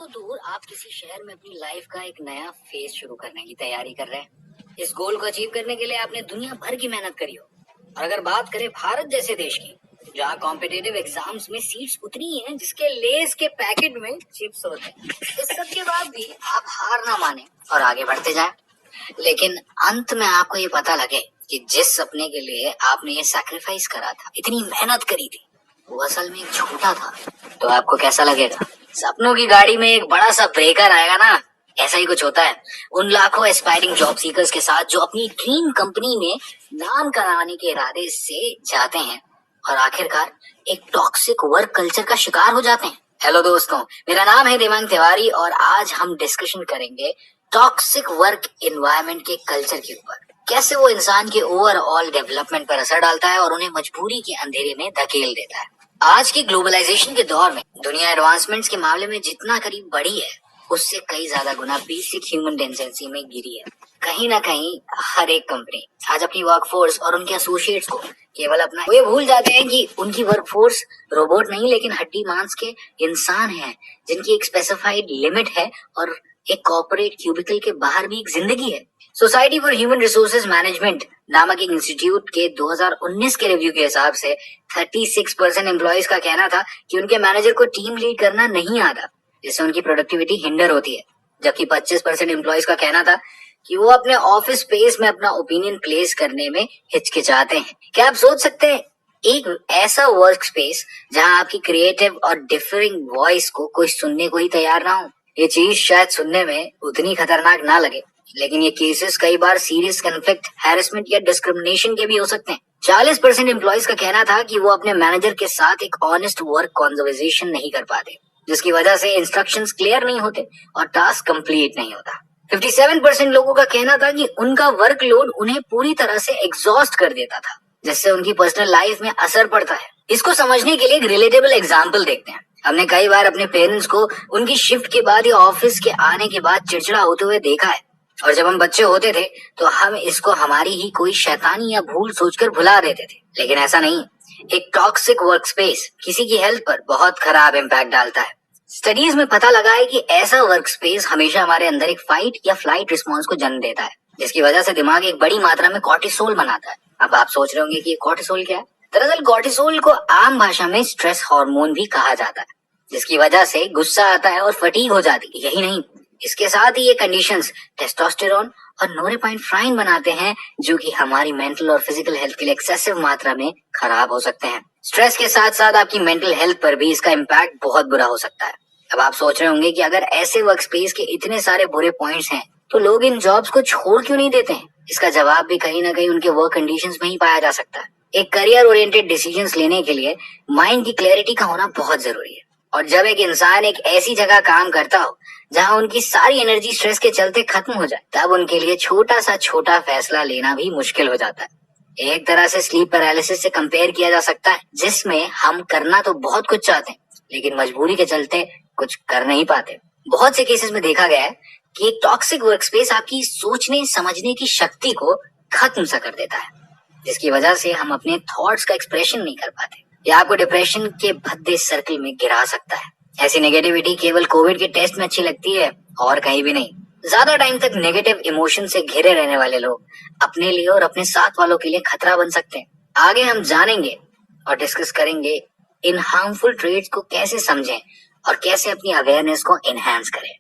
तो दूर आप किसी शहर में अपनी लाइफ का एक नया फेज शुरू करने की तैयारी कर रहे हैं। इस गोल को अचीव करने के लिए आपने दुनिया भर की मेहनत करी हो। और अगर बात करें भारत जैसे देश की, जहाँ कॉम्पिटिटिव एग्जाम्स में सीट्स उतनी ही हैं जिसके लेस के पैकेट में चिप्स होते हैं, इस सब के बाद भी आप हार ना माने और आगे बढ़ते जाएं। लेकिन अंत में आपको ये पता लगे कि जिस सपने के लिए आपने ये सैक्रिफाइस करा था, इतनी मेहनत करी थी, वो असल में एक झूठा था, तो आपको कैसा लगेगा? सपनों की गाड़ी में एक बड़ा सा ब्रेकर आएगा ना, ऐसा ही कुछ होता है उन लाखों एस्पायरिंग जॉब सीकर्स के साथ जो अपनी ड्रीम कंपनी में नाम कराने के इरादे से जाते हैं और आखिरकार एक टॉक्सिक वर्क कल्चर का शिकार हो जाते हैं। हेलो दोस्तों, मेरा नाम है देवांग तिवारी और आज हम डिस्कशन करेंगे टॉक्सिक वर्क एनवायरनमेंट के कल्चर के ऊपर। कैसे वो इंसान के ओवरऑल डेवलपमेंट पर असर डालता है और उन्हें मजबूरी के अंधेरे में धकेल देता है। आज की ग्लोबलाइजेशन के दौर में दुनिया एडवांसमेंट्स के मामले में जितना करीब बढ़ी है, उससे कई ज्यादा गुना बेसिक ह्यूमन डेंसेंसी में गिरी है। कहीं ना कहीं हर एक कंपनी आज अपनी वर्कफोर्स और उनके एसोसिएट्स को केवल अपना ये भूल जाते हैं कि उनकी वर्कफोर्स रोबोट नहीं लेकिन हड्डी मांस के इंसान हैं, जिनकी एक स्पेसिफाइड लिमिट है और एक कॉर्पोरेट क्यूबिकल के बाहर भी एक जिंदगी है। Society for human resources management नामक एक इंस्टीट्यूट के 2019 के रिव्यू के हिसाब से 36% एम्प्लॉइज का कहना था कि उनके मैनेजर को टीम लीड करना नहीं आता, जिससे उनकी प्रोडक्टिविटी हिंडर होती है। जबकि 25% एम्प्लॉइज का कहना था कि वो अपने ऑफिस स्पेस में अपना ओपिनियन प्लेस करने में हिचकिचाते हैं। क्या आप सोच सकते हैं, एक ऐसा वर्क स्पेस जहाँ आपकी क्रिएटिव और डिफरिंग वॉइस को कोई सुनने को ही तैयार ना हो? ये चीज शायद सुनने में उतनी खतरनाक ना लगे, लेकिन ये केसेस कई बार सीरियस कन्फ्लिक्ट, हैरेसमेंट या डिस्क्रिमिनेशन के भी हो सकते हैं। 40% एम्प्लॉइज का कहना था कि वो अपने मैनेजर के साथ एक ऑनेस्ट वर्क कॉन्वर्सेशन नहीं कर पाते, जिसकी वजह से इंस्ट्रक्शंस क्लियर नहीं होते और टास्क कंप्लीट नहीं होता। 57% लोगों का कहना था कि उनका वर्कलोड उन्हें पूरी तरह से एग्जॉस्ट कर देता था, जिससे उनकी पर्सनल लाइफ में असर पड़ता है। इसको समझने के लिए एक रिलेटेबल एग्जाम्पल देखते हैं। हमने कई बार अपने पेरेंट्स को उनकी शिफ्ट के बाद या ऑफिस के आने के बाद चिड़चिड़ा होते हुए देखा है, और जब हम बच्चे होते थे तो हम इसको हमारी ही कोई शैतानी या भूल सोचकर भुला देते थे। लेकिन ऐसा नहीं, एक टॉक्सिक वर्क स्पेस किसी की हेल्थ पर बहुत खराब इम्पैक्ट डालता है। स्टडीज में पता लगा है कि ऐसा वर्क स्पेस हमेशा हमारे अंदर एक फाइट या फ्लाइट रिस्पॉन्स को जन्म देता है, जिसकी वजह से दिमाग एक बड़ी मात्रा में कॉर्टिसोल बनाता है। अब आप सोच रहे होंगे कि कॉर्टिसोल क्या है? दरअसल कॉर्टिसोल को आम भाषा में स्ट्रेस हार्मोन भी कहा जाता है, जिसकी वजह से गुस्सा आता है और फटीग हो जाती है। यही नहीं, इसके साथ ही ये कंडीशंस टेस्टोस्टेरोन और नोरेपाइनेफ्राइन बनाते हैं, जो कि हमारी मेंटल और फिजिकल हेल्थ के लिए एक्सेसिव मात्रा में खराब हो सकते हैं। स्ट्रेस के साथ साथ आपकी मेंटल हेल्थ पर भी इसका इम्पैक्ट बहुत बुरा हो सकता है। अब आप सोच रहे होंगे कि अगर ऐसे वर्क स्पेस के इतने सारे बुरे पॉइंट्स हैं, तो लोग इन जॉब्स को छोड़ क्यों नहीं देते हैं? इसका जवाब भी कहीं ना कहीं उनके वर्क कंडीशंस में ही पाया जा सकता है। एक करियर ओरिएंटेड डिसीजंस लेने के लिए माइंड की क्लैरिटी का होना बहुत जरूरी है, और जब एक इंसान एक ऐसी जगह काम करता हो जहां उनकी सारी एनर्जी स्ट्रेस के चलते खत्म हो जाए, तब उनके लिए छोटा फैसला लेना भी मुश्किल हो जाता है। एक तरह से स्लीप पैरालिसिस से कंपेयर किया जा सकता है, जिसमें हम करना तो बहुत कुछ चाहते हैं लेकिन मजबूरी के चलते कुछ कर नहीं पाते। बहुत से केसेस में देखा गया है कि एक टॉक्सिक वर्क स्पेस आपकी सोचने समझने की शक्ति को खत्म सा कर देता है, जिसकी वजह से हम अपने थॉट्स का एक्सप्रेशन नहीं कर पाते, या आपको डिप्रेशन के भद्दे सर्कल में गिरा सकता है। ऐसी नेगेटिविटी केवल कोविड के टेस्ट में अच्छी लगती है और कहीं भी नहीं। ज्यादा टाइम तक नेगेटिव इमोशन से घिरे रहने वाले लोग अपने लिए और अपने साथ वालों के लिए खतरा बन सकते हैं। आगे हम जानेंगे और डिस्कस करेंगे इन हार्मफुल ट्रेड्स को कैसे समझें और कैसे अपनी अवेयरनेस को एनहांस करें।